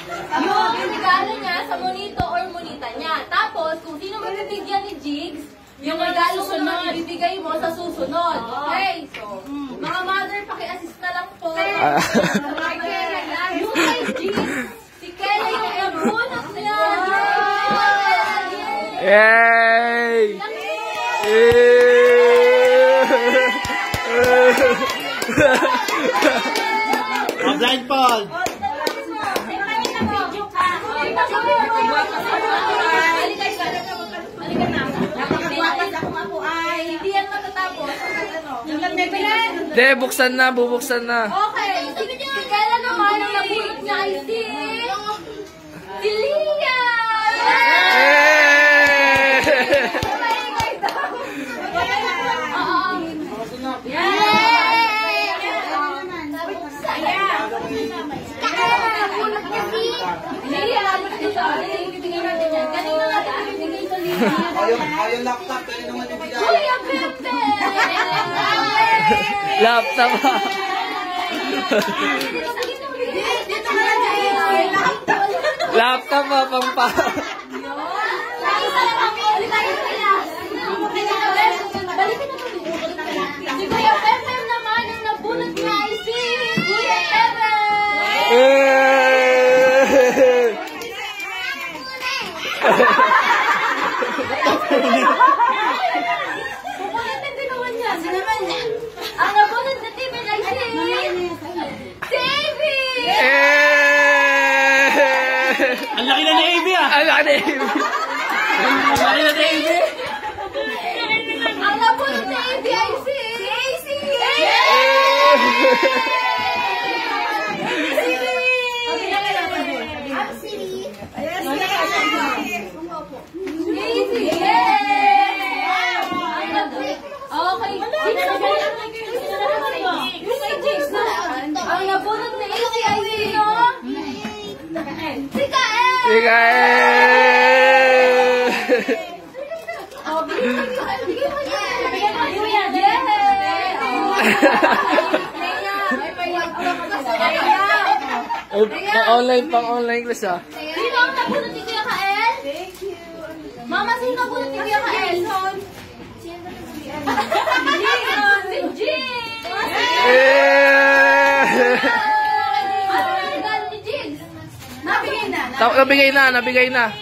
yung regalo niya sa monito or monita niya. Tapos, kung sino may bibigyan ni Jigs, yung regalo mo naman ibibigay mo sa susunod. Okay? So, mga mother, paki-assist na lang po. Yung kay Jigs, si Kelly yung nabunot niya. Yay! Blindfold! Hindi yan matatapos. De, buksan na, bubuksan na. Okay, si Kela naman ang nabunot niya ay si Lia! Ayaw laptop, kaya naman ibigay. Kuya Pepe! Laptop ha. Laptop ha, pang pa. Si Kuya Pepe naman ang nabunot niya ay si Kuya Pepe! Pupulitin din naman niya. Ang nabunot na TV ay si Davy! Ang laki na ni Amy ah! Ang laki na Amy! Ang laki na Amy! Ang nabunot na Davy ay si Casey! Ang nabunot na Casey ay sino? Si Kael! Si Kael! Bigyan mo niya! Pang online class ah. Sino ang nabunot ni Kuya Kael? Thank you. Mama, sino ang nabunot ni Kuya Kael? Si Jigs! Ano ang regalo ni Jigs? Nabigay na. Nabigay na.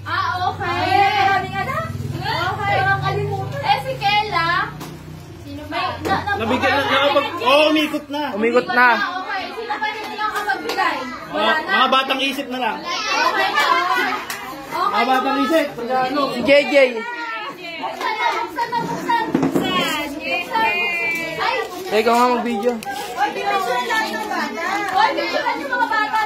Okay. Okay. Si Kela? Nabigyan na kapag... Oo, umikot na. Umikot na. Okay. Sino pa rin nilang kapagbigay? Mga batang isip na lang. Okay. Mga batang isip. Si JJ. Buksan. Teka nga mag-video. Oy, bigyan yung mga bata.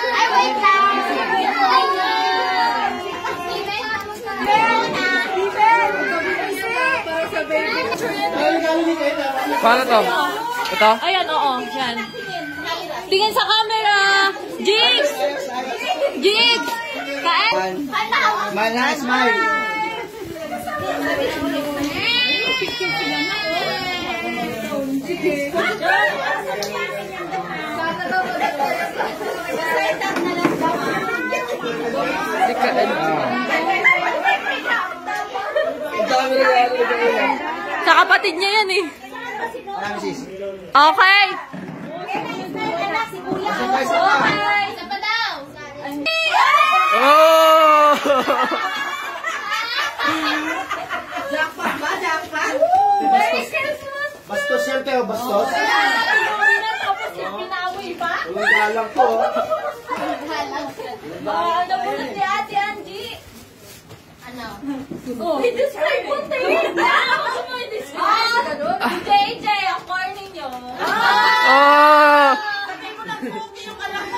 Ay, wait lang. Paano to? Ito? Ayan, oo. Yan. Tingin sa camera. Jigs! Jigs! Kain! Manas, smile. Si Kael. Ang dami regalo. Sa kapatid niya yan eh. Marami sis. Okay. Okay, isa pa daw. Oh! Jackpot ba? Jackpot? Bastos yan kayo, bastos. Tapos yung pinawi pa? Wala lang po. Nabunot si Ate Angie. Ano? I-describe mo, Tay. Ano mo i-describe? Si JJ, ang corny nyo. Oh!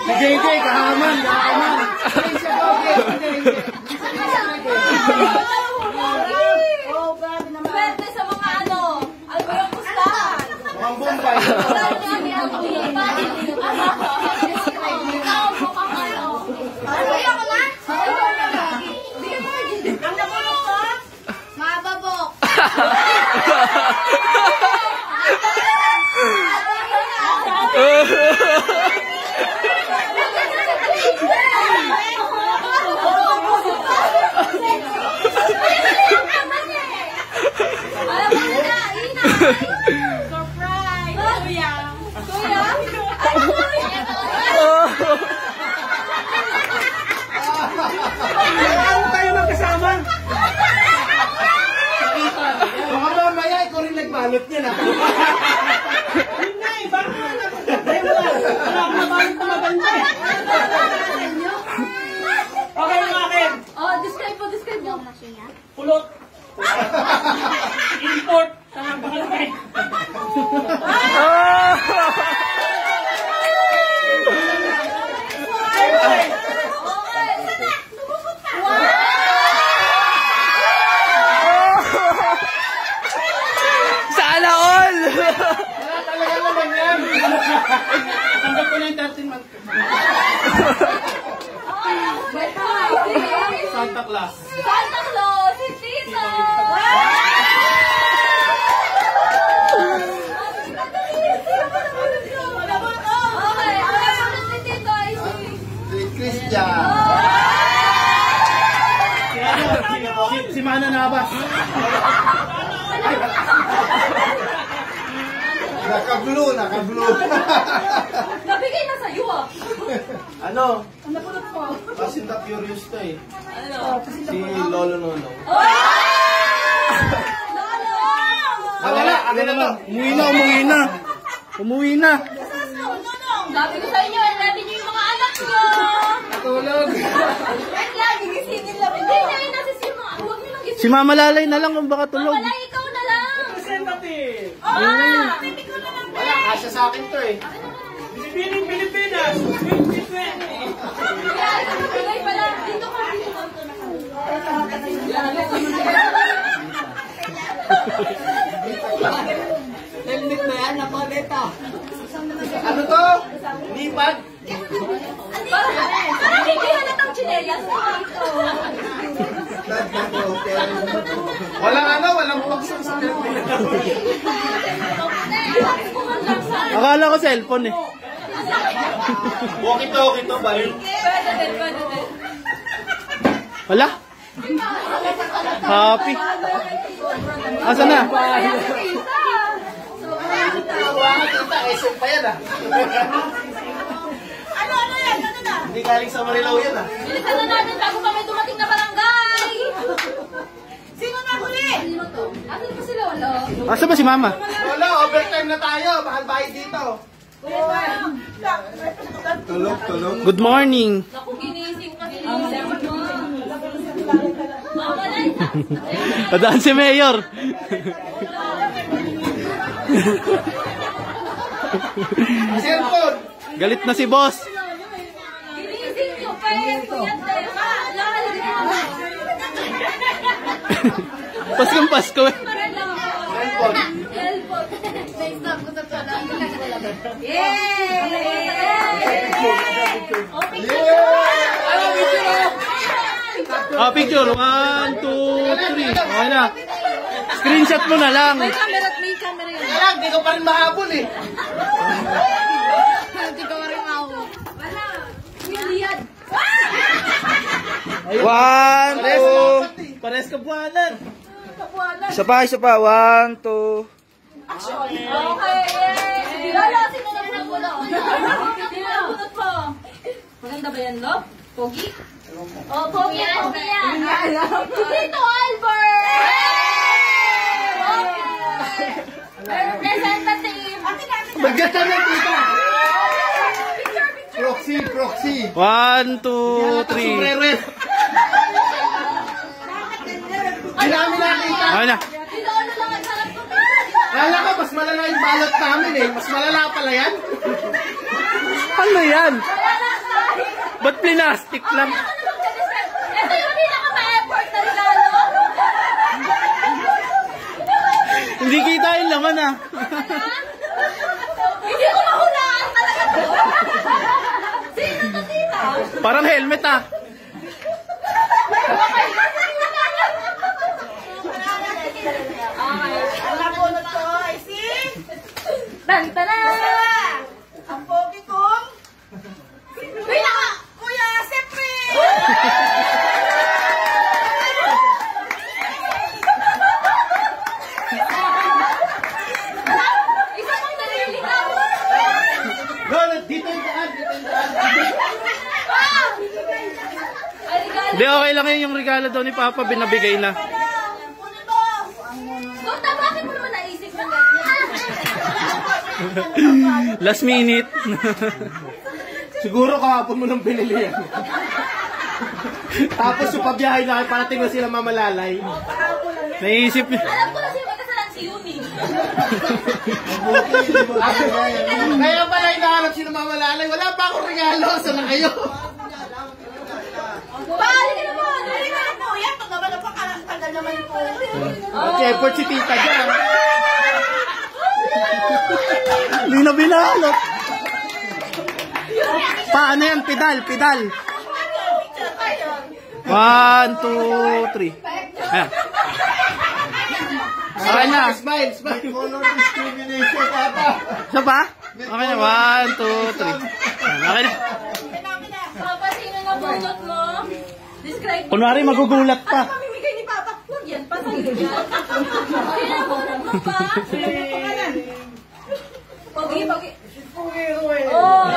Si JJ, kahaman. Pwede sa mga ano. Ano ba yung pustahan? Mukhang Bombay. Ang nabulok ko, mababok. balot niya na. Okay yung akin. Oh, describe mo. Pulot. Import. Tama ba kayo? Sana all! Wala talaga naman yan. Tanggap ko na yung 13 months. Santa Claus. Santa Claus, si Tito! Okay, ang nasunod ni Tito ay Si Christian. Si Mana Navas. Nakaglo. nabigay na sa'yo ah. Ano? Ang napulot mo. Fast and the Furious to eh. Ano? Si Lolo Nono. Lolo! Ano naman? Umuwi na. Sabi ko sa inyo, natin niyo yung mga anak niyo. Natulog. Wait lang, gigisingin lang. Hindi na yun nasis yung mga, huwag niyo lang gisingin. Si Mama Lalay na lang kung baka tulog. Wala, ikaw na lang. Representative. Pipi ko na lang. Wala, kasya sa akin to eh. Pilipinas. 2020. Kaya, nabigay pala. Dito ka. Helmet na yan, napaleta. Ano to? Lipad? Parang hindi halatang chinelas mo dito. Walang pagsang sa helmet. Akala ko cellphone eh. Walkie-talkie to ba yun? Pwede din. Wala. Happy. Asan na? Tawagan kita, SM pa yan ah. Ano yan? Hindi galing sa Marilao yan ah. Bilisan na natin bago kami dumating na barangay. Sino na huli? Sino to? Asan pa sila? Wala. Asa ba si Mama? Wala, overtime na tayo. Mahal bahay dito. Tulog. Good morning. Naku, ginising kasi. Mama na isa. Tadaan si Mayor. Cellphone. Galit na si boss. Ginising nyo pa eh. Puyat eh. Lakalagay na. Paskong Pasko eh. Cellphone. Na-stop ko sa channel. Yay! Okay. Ah, picture. 1, 2, 3. Okay na. Screenshot mo na lang. May camera yun. Kaya di ko pa rin mahabol eh. Hindi ko rin ako. Wala. Million. 1, 2. Pares kabuanan. Isa pa. 1, 2. Okay. Yay! Lolo, sino na pinagulong? Sino na bunot mo? Maganda ba yan, Lop? Pogi? Oh, Pogi yan. Tito Albert! Representative! Maganda na tita. Proxy. 1, 2, 3. Hindi namin nakita. Okay na. Tito Ano lang ang sarap ko. Kala ko mas malala yung balot namin eh. Mas malala pala yan. Ano yan? Ba't plastic lang? Ito yung pinaka-ma-effort na regalo. Hindi kita yung laman ah. Hindi ko mahulaan talaga to. Sino to, tita? Parang helmet ah. Ang nabunod ko ay si... Tantana! Ang pogi kong... Kuya, siyempre! Isa pang nalilitaw! Dito yung daan. Ay, regalo. Hindi, okay lang yun yung regalo daw ni Papa, binabigay na. Dokta, bakit mo naman naisip ng Last minute. Siguro kahapon mo nang binili yan. Tapos yung pabiyahe na kayo, parating na sila mamalalay. Naisip niya. Alam ko na siya magkasalan si Yumi. Kaya pala hinahanap sila mamalalay. Wala pa akong regalo. Saan na kayo? Bali ka naman! Bali ka Ano yan? Pag naman napakatagal naman po. Okay, effort si tita dyan. Hindi na binalot. Paano yan? Pedal, pedal. 1, 2, 3. Ayan. Okay na. Smile, smile. Color discrimination ata. Isa pa? Okay na. 1, 2, 3. Ayan, okay na. Papa, sino na bunot mo? Describe mo. Kunwari magugulat Ano pa. mamimigay ni Papa? Huwag yan, pasayin yan. Sino na bunot mo pa? Pogi, pogi. Oh!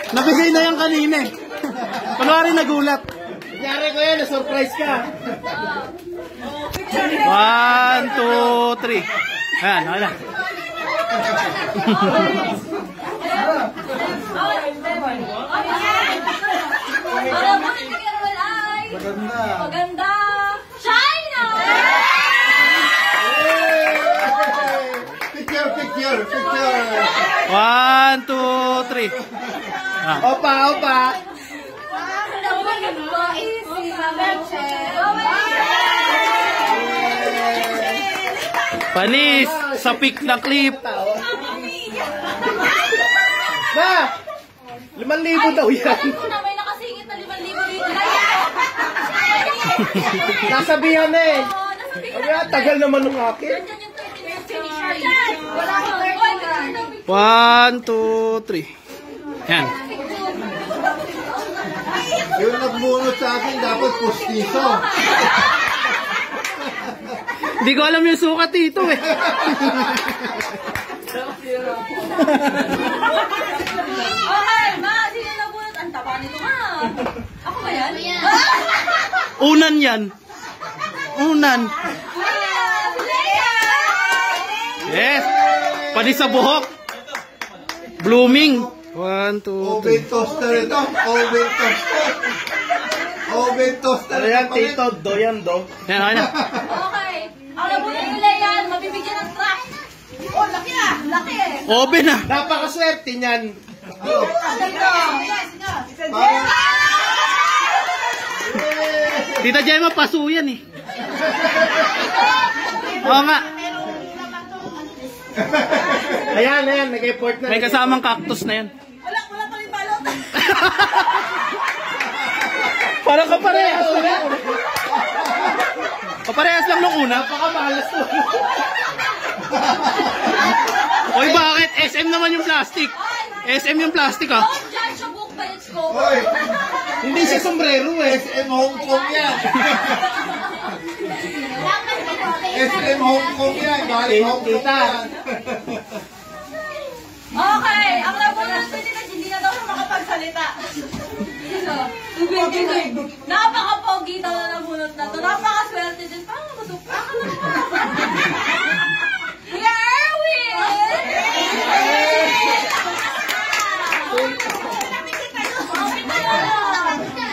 Nabigay na yan kanina eh. Kunwari nagulat. Nangyari ko yan, na-surprise ka. 1, 2, 3. Ayan, okay na. Ang bunot ni Caroel ay... Maganda. China! Picture, picture, picture. 1, 2, 3. Ah. Opa, opa. Panis sa pick na clip. Na! 5,000 daw yan. Alam ko na may nakasingit na 5,000 dito. Nasabihan na eh. Nasabi Kaya tagal naman ng akin. Nandiyan yung 30 minutes finish. Wala akong 1, 2, 3. Yan. Yung nagbunot sa akin, dapat postiso. Hindi ko alam yung sukat dito eh. Okay, ma, sino na bunot? Ang taba nito, ma. Ako ba yan? Unan yan. Unan. Yes. Panis sa buhok. Blooming. 1, 2, 3. Oven toaster ito. Oven toaster. Oven toaster. Ano yan, Tito? Doyan, do. Yan, okay na. Okay. Ang nabunot ni Leyan, mabibigyan ng track. Oh, laki ah. Laki eh. Open na. Napakaswerte niyan. Tita Gemma, paso yan eh. Oo nga. Ayan, ayan. Nag-effort na. May kasamang cactus na yan. Wala pa rin balot. Parang kaparehas lang. Kaparehas lang nung una. Napakamalas to. Oy, bakit? SM naman yung plastic. SM yung plastic ah. Don't judge a book by its cover. Hoy, hindi siya sombrero eh. SM Hong Kong yan. SM Hong Kong yan. Galing Hong Kong yan. Okay, ang nabunot ni Tita, hindi na daw siya makapagsalita. Napaka-pogi daw na nabunot na to. Napaka-swerte din. Parang masukpa ka naman. Kuya Erwin!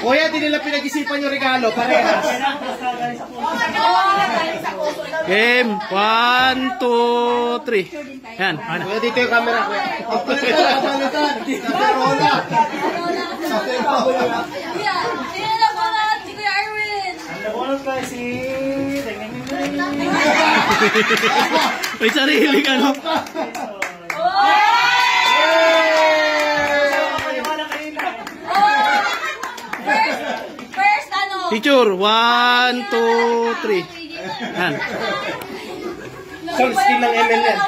Kuya, di nila pinag-isipan yung regalo. Parehas. Game. 1, 2, 3. Yan. Ano? Kuya, dito yung camera. Kapalitan. Karola. Kuya, sino na bunot? Si Kuya Erwin. May sarili ka no? First, ano? Picture. 1, 2, 3. Yan. Sound skill ng MLN.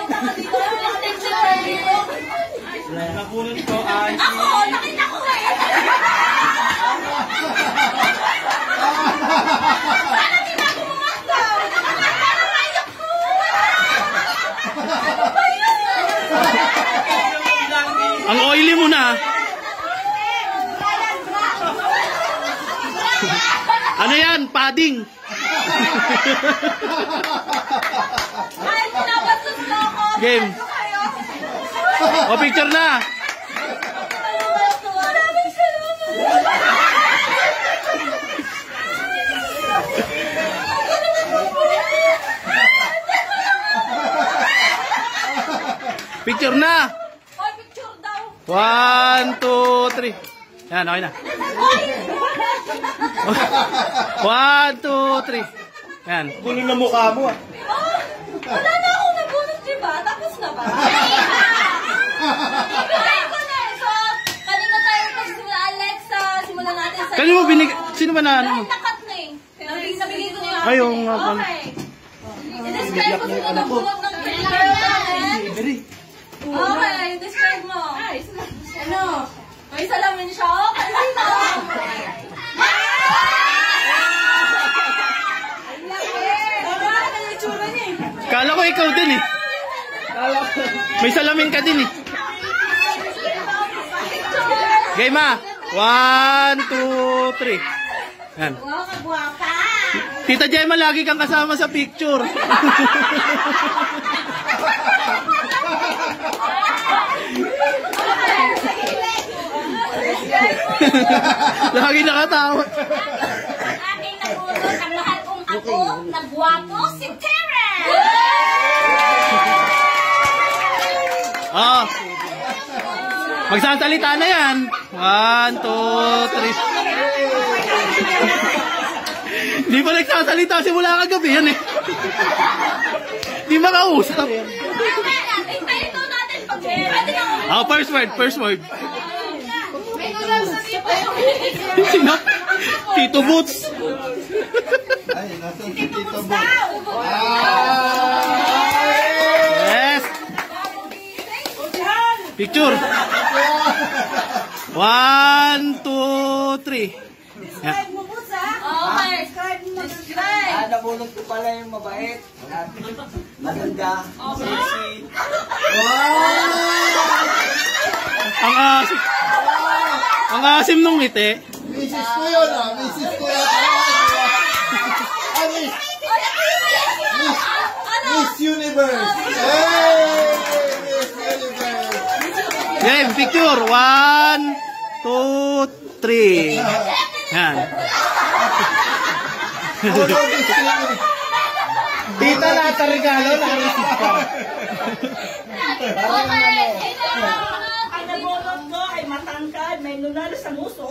Napunod ko ay... Ako, nakita ko eh. Sana di ba kumakaw? Parang ayok ko. Ano ba yun? Ang oily mo na. Ano yan? Padding. Ay, pinapasok na. Game. O, picture na. Maraming salamat. Picture na. Oy, picture daw. 1, 2, 3. Yan, okay na. 1, 2, 3. Yan. Gulo na mukha mo. Wala na akong nabunot, di ba? Tapos na ba? Ibigay ko na. So, kanina tayo pagsimula, Alexa. Simulan natin sa... Kanino mo binig... Sino ba na ano? Dahil nakat na eh. Nabigay ko na yung... Ay, yung nga pala. Okay. I-describe ko sino nabunot ng picture natin. Okay, describe mo. Ano? May salamin siya. Okay, sino? Kala ko ikaw din eh. May salamin ka din eh. Game ah. 1, 2, 3. Yan. Tita Gemma, lagi kang kasama sa picture. Lagi nakatawa. Aking nabunot ang mahal kong ako, nagwapo si Terence! Oh. Magsasalita na yan. 1, 2, 3. Di pa nagsasalita simula kagabi yan eh. Di makausap. Hintayin daw natin pag pwede na ako. Oh, first word, first word. May gulang sa tipo. Sino? Tito Boots. Ay, nasa si Tito Bo. Yes. Picture. 1, 2, 3. Yan. Okay. Describe. Nabunot ko pala yung mabait. Maganda. Sexy. Ang asim. Ang asim nung ngiti. Misis ko yun ah. Misis ko yun. Miss Universe. Hey! Miss Universe. Game, picture. 1, 2, 3. Yan. Tita, lahat ang regalo, nakareceive ka. Okay. Ang nabunot ko ay matangkad, may lunar sa muso.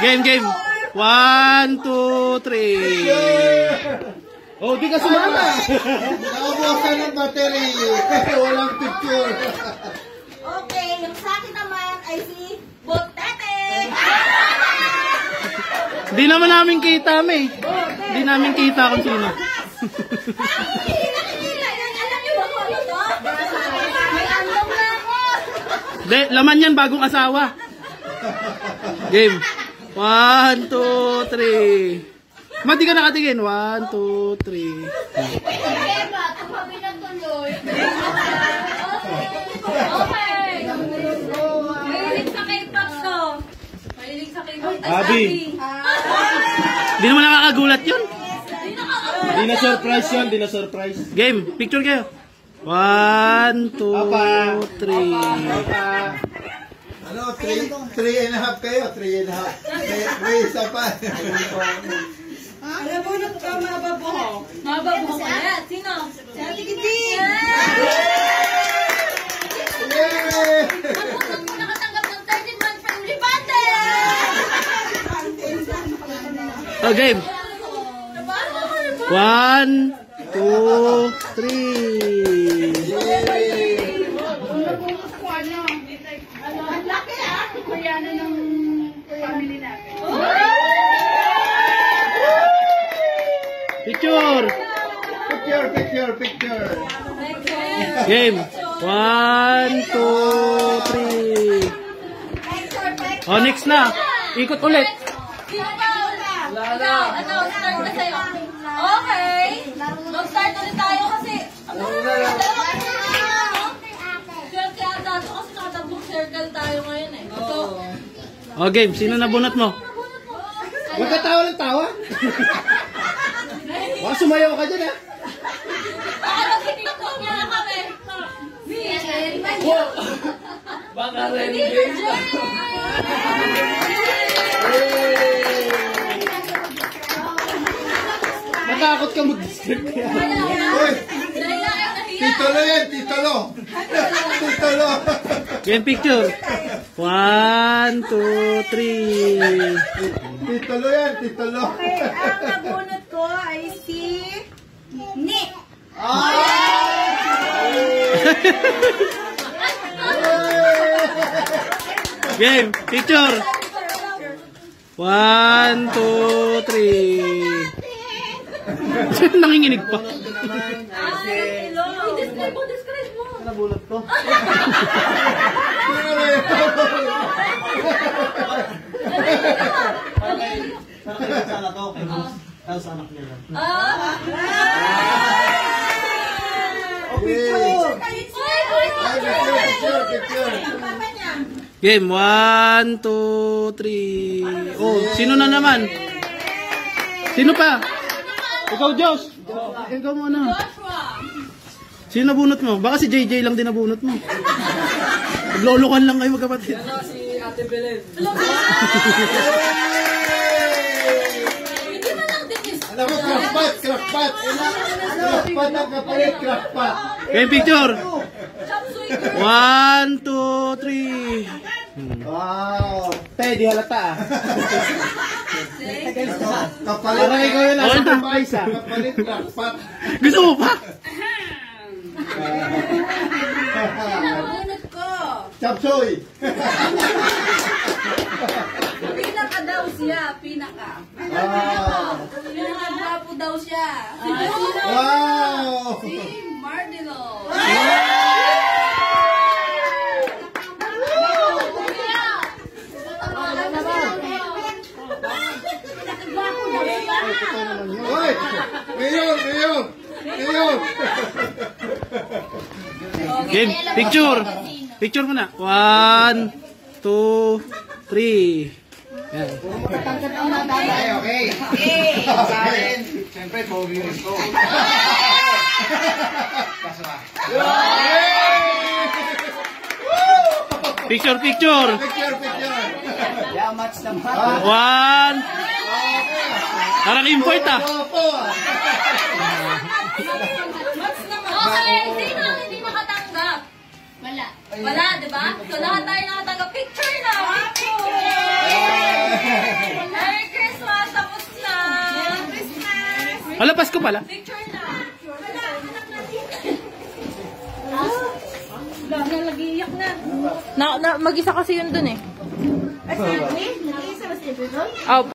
Game, game. 1, 2, 3. Oh, di ka sumama. Nakabukasan ng battery. Walang picture. Okay, yung sa akin naman ay si Botete. Di naman namin kita, May. Di namin kita kung sino. Alam niyo ba kung ano to? May andong na ako. Di, laman yan bagong asawa. Game. 1, 2, 3. Ma, di ka nakatingin. 1, 2, 3. Emma, tumabi na tuloy. Okay. Mahilig sa K-pop to. Mahilig sa K-pop. Abi. Di naman nakakagulat yun. Di na surprise yun, di na surprise. Game. Picture kayo. 1, 2, 3. Ano, 3 and a half kayo? 3 and a half. May isa pa. Nabunot ko mababuho. Mababuho ka yan. Sino? Si Ate Kitty. Yay! Ang nakatanggap ng 13-month free rebate! Oh, game. 1, 2, 3. Ang laki ah. Kuyanan ng family natin. Picture. Picture, picture. Game. 1, 2, 3. Oh, next na. Ikot ulit. Sino ba? Ikaw, ano, start na sa'yo. Okay. Mag-start ulit tayo kasi... Swerte O, game. Sino nabunot mo? Huwag ka tawa ng tawa. Baka sumayaw ka dyan, ha? Baka mag-tiktok niya na kami. Baka rin. Natakot ka mag-describe kaya. Uy! Titulo yan, titulo. Titulo. Game picture. 1, 2, 3. Titulo yan, titulo. Okay, ang nabunot ko ay si Nick. Game picture. 1, 2, 3. Nanginginig pa. Describe mo. Nabulot ko. Sana to, kay Rose. Tapos anak niya lang. Game 1, 2, 3. Oh, sino na naman? Sino pa? Ikaw, Josh. Ikaw muna. Sino nabunot mo? Baka si JJ lang din nabunot mo. Naglolokan lang kayo magkapatid. Si Ate Belen. Hindi na lang din is. Alam mo, crackpot, crackpot. Crackpot ang kapalit, crackpot. Game picture. Chop suey 1, 2, 3. Wow. Tay, di halata, ah. Kapalit. Parang ikaw yun, nasa kumpay sa. Kapalit, crackpot. Gusto mo pa? Nabunot ko. Chapsoy. Pinaka daw siya, pinaka. Pinaka daw siya. Wow. Si Mardilo. Hoy! Ngayon, ngayon. Ngayon. Game picture. Picture muna. 1, 2, 3. Yan. Okay, okay. Sa akin, siyempre, pogi rin ko. Picture, picture. Picture, picture. Yeah, match naman. 1. Parang import ah. Opo. Okay, sino ang hindi nakatanggap? Wala. Wala, di ba? So lahat tayo nakatanggap. Picture na! Merry Christmas! Tapos na! Merry Christmas! Wala, Pasko pala. Picture na! Nalagiyak na. Mag-isa kasi yun dun eh. Ay, sabi, nag-iisa ba si Pedro? Oh.